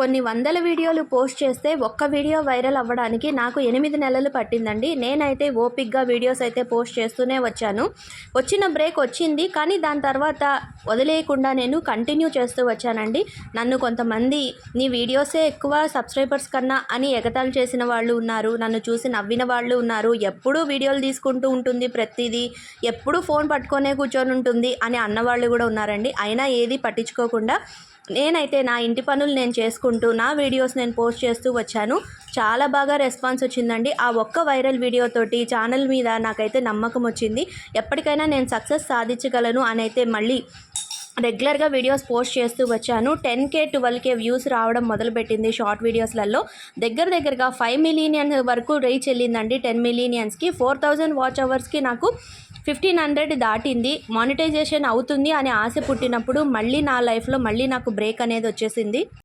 కొన్ని వందల వీడియోలు పోస్ట్ చేస్తే ఒక్క వీడియో వైరల్ అవ్వడానికి నాకు 8 నెలలు పట్టిందండి. నేనైతే ఓపిక్గా వీడియోస్ అయితే పోస్ట్ చేస్తూనే వచ్చాను. వచ్చిన బ్రేక్ వచ్చింది, కానీ దాని తర్వాత వదిలేయకుండా నేను కంటిన్యూ చేస్తూ వచ్చానండి. నన్ను కొంతమంది నీ వీడియోసే ఎక్కువ సబ్స్క్రైబర్స్ కన్నా అని ఎగతాళి చేసిన వాళ్ళు ఉన్నారు. నన్ను చూసి నవ్విన వాళ్ళు ఉన్నారు. ఎప్పుడూ వీడియోలు తీసుకుంటూ ఉంటుంది, ప్రతిదీ ఎప్పుడూ ఫోన్ పట్టుకొనే కూర్చొని ఉంటుంది అని అన్నవాళ్ళు కూడా ఉన్నారండి. అయినా ఏది పట్టించుకోకుండా నేనైతే నా ఇంటి పనులు నేను చేసుకుంటూ నా వీడియోస్ నేను పోస్ట్ చేస్తూ వచ్చాను. చాలా బాగా రెస్పాన్స్ వచ్చిందండి. ఆ ఒక్క వైరల్ వీడియోతోటి ఛానల్ మీద నాకైతే నమ్మకం వచ్చింది. ఎప్పటికైనా నేను సక్సెస్ సాధించగలను అని అయితే మళ్ళీ రెగ్యులర్గా వీడియోస్ పోస్ట్ చేస్తూ వచ్చాను. 10K 12K వ్యూస్ రావడం మొదలుపెట్టింది షార్ట్ వీడియోస్లలో. దగ్గరగా 5 మిలియన్ వరకు రీచ్ వెళ్ళిందండి. 10 మిలియన్స్కి 4000 వాచ్ అవర్స్కి నాకు 1500 దాటింది. మానిటైజేషన్ అవుతుంది అనే ఆశ పుట్టినప్పుడు మళ్ళీ నా లైఫ్లో మళ్ళీ నాకు బ్రేక్ అనేది వచ్చేసింది.